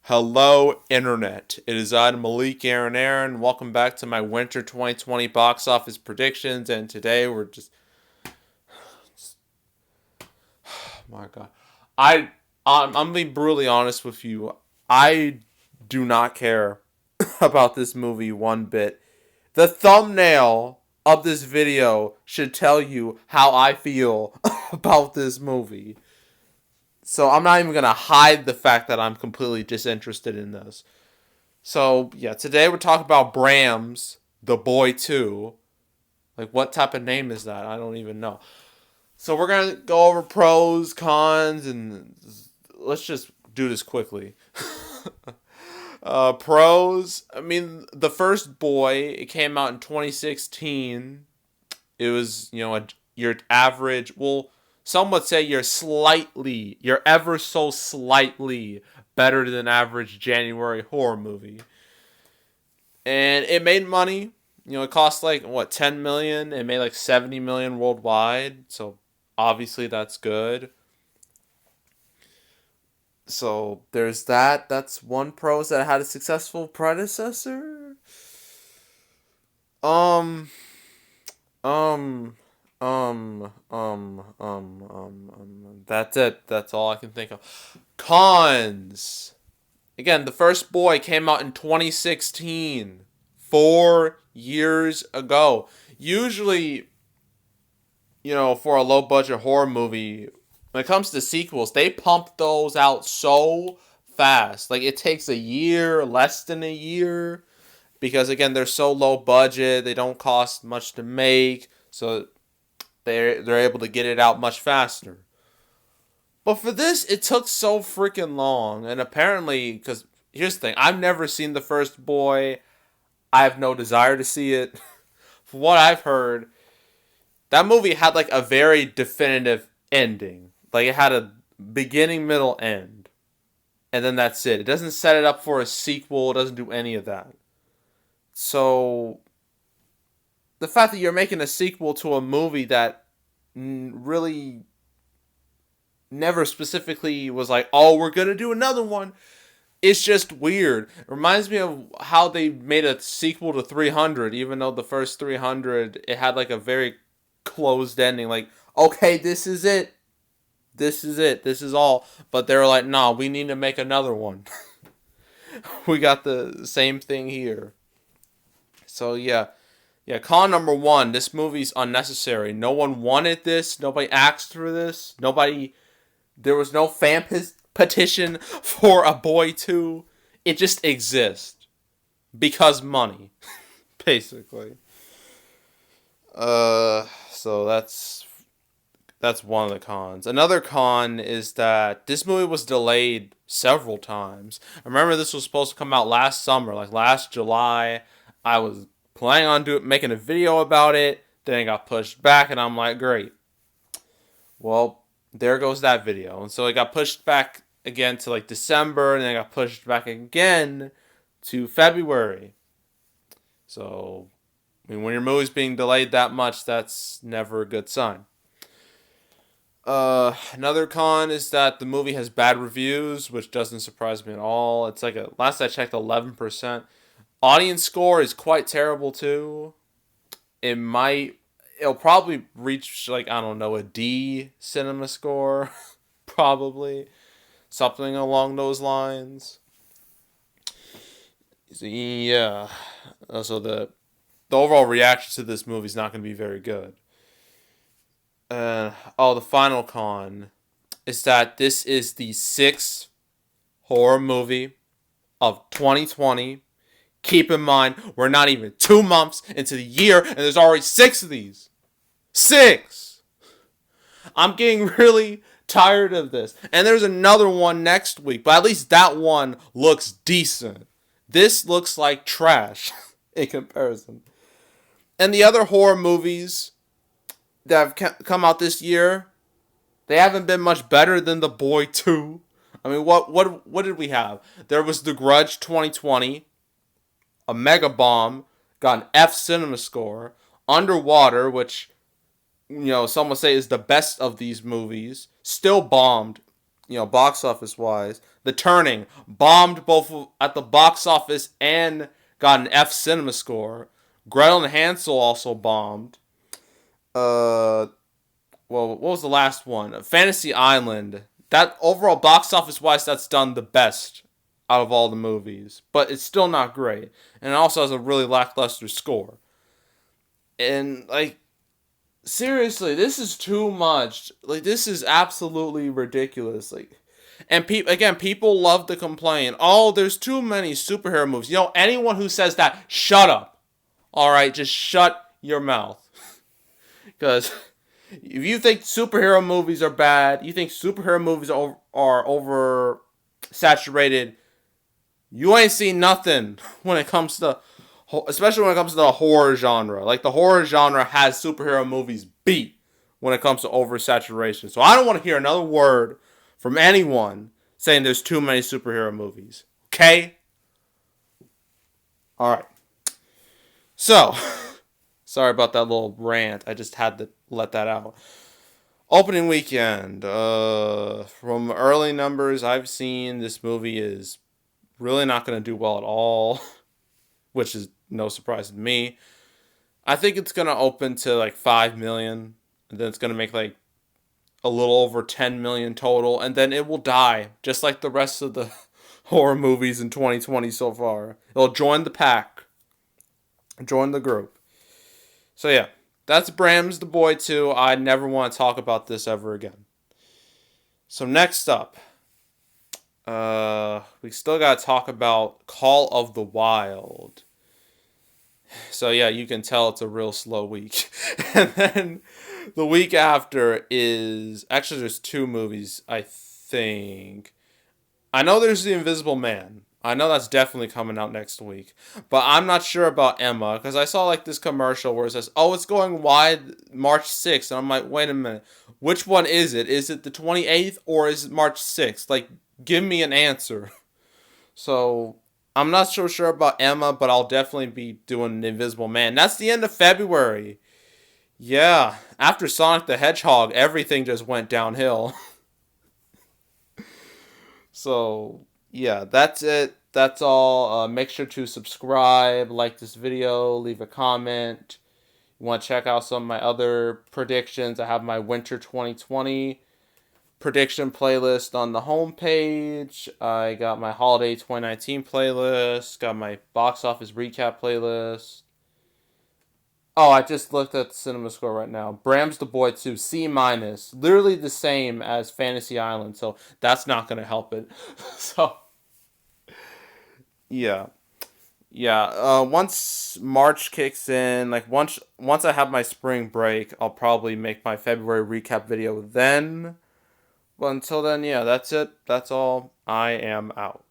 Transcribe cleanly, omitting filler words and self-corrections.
Hello, Internet. It is I, Malik Aaron. Welcome back to my winter 2020 box office predictions. And today we're oh my God, I'm gonna be brutally honest with you. I do not care about this movie one bit. The thumbnail of this video should tell you how I feel about this movie. So I'm not even gonna hide the fact that I'm completely disinterested in this. So, yeah, today we're talking about Brahms, The Boy 2. Like, what type of name is that? I don't even know. So, we're going to go over pros, cons, and let's just do this quickly. Pros, I mean, the first Boy, it came out in 2016. It was, your average, well, some would say you're ever so slightly better than average January horror movie. And it made money. It cost like what 10 million. It made like 70 million worldwide. So obviously that's good. So there's that. That's one pro, is that it had a successful predecessor. Um, um, That's it. That's all I can think of. Cons. Again, the first Boy came out in 2016, 4 years ago. Usually, for a low budget horror movie, when it comes to sequels, they pump those out so fast. Like, it takes a year, less than a year, because again, they're so low budget, they don't cost much to make, so they're able to get it out much faster. But for this, it took so freaking long. And apparently, because here's the thing, I've never seen the first Boy. I have no desire to see it. From what I've heard, that movie had like a very definitive ending. Like, it had a beginning, middle, end. And then that's it. It doesn't set it up for a sequel. It doesn't do any of that. So, the fact that you're making a sequel to a movie that really never specifically was like, oh, we're going to do another one, it's just weird. It reminds me of how they made a sequel to 300, even though the first 300, it had like a very closed ending. Like, okay, this is it. This is it. This is all. But they were like, nah, we need to make another one. We got the same thing here. So, yeah. Yeah, con number one, this movie's unnecessary. No one wanted this. Nobody asked for this. There was no fan petition for a Boy 2. It just exists. Because money. Basically. So that's one of the cons. Another con is that this movie was delayed several times. I remember this was supposed to come out last summer, like last July. I was planning on making a video about it. Then it got pushed back, and I'm like, great. Well, there goes that video. And so it got pushed back again to like December, and then it got pushed back again to February. So, I mean, when your movie's being delayed that much, that's never a good sign. Another con is that the movie has bad reviews, which doesn't surprise me at all. It's like last I checked, 11%. Audience score is quite terrible too. It'll probably reach like, I don't know, a D cinema score, probably something along those lines. So, yeah. So the overall reaction to this movie is not going to be very good. The final con is that this is the sixth horror movie of 2020. Keep in mind, we're not even 2 months into the year, and there's already 6 of these. 6! I'm getting really tired of this. And there's another one next week, but at least that one looks decent. This looks like trash in comparison. And the other horror movies that have come out this year, they haven't been much better than The Boy 2. I mean, what did we have? There was The Grudge 2020, a mega bomb, got an F cinema score. Underwater, which some would say is the best of these movies, still bombed box office wise. The Turning bombed both at the box office and got an F cinema score. Gretel and Hansel also bombed. Uh, well, what was the last one? Fantasy Island. That overall box office wise, that's done the best out of all the movies, but it's still not great, and it also has a really lackluster score. And like, seriously, this is too much. Like, this is absolutely ridiculous. Like, and people love to complain. Oh, there's too many superhero movies. Anyone who says that, shut up. All right, just shut your mouth. Because if you think superhero movies are bad, you think superhero movies are over saturated, you ain't seen nothing when it comes to, especially when it comes to the horror genre. Like, the horror genre has superhero movies beat when it comes to oversaturation. So I don't want to hear another word from anyone saying there's too many superhero movies. Okay? Alright. So, sorry about that little rant. I just had to let that out. Opening weekend. From early numbers I've seen, this movie is really not going to do well at all, which is no surprise to me. I think it's going to open to like 5 million, and then it's going to make like a little over 10 million total, and then it will die, just like the rest of the horror movies in 2020 so far. It'll join the pack, join the group. So yeah, that's Brahms the Boy 2. I never want to talk about this ever again. So next up, we still got to talk about Call of the Wild. So yeah, you can tell it's a real slow week. And then the week after is, actually there's two movies, I think. I know there's The Invisible Man. I know that's definitely coming out next week. But I'm not sure about Emma, because I saw like this commercial where it says, oh, it's going wide March 6th. And I'm like, wait a minute. Which one is it? Is it the 28th or is it March 6th? Like, give me an answer. So, I'm not so sure about Emma, but I'll definitely be doing The Invisible Man. That's the end of February. Yeah, after Sonic the Hedgehog, everything just went downhill. So, yeah, that's it. That's all. Make sure to subscribe, like this video, leave a comment. You want to check out some of my other predictions? I have my Winter 2020 prediction playlist on the homepage. I got my Holiday 2019 playlist. Got my box office recap playlist. Oh, I just looked at the cinema score right now. Brahms the Boy 2, C-. Literally the same as Fantasy Island, so that's not going to help it. So, yeah. Yeah, once March kicks in, like once I have my spring break, I'll probably make my February recap video then. But until then, yeah, that's it. That's all. I am out.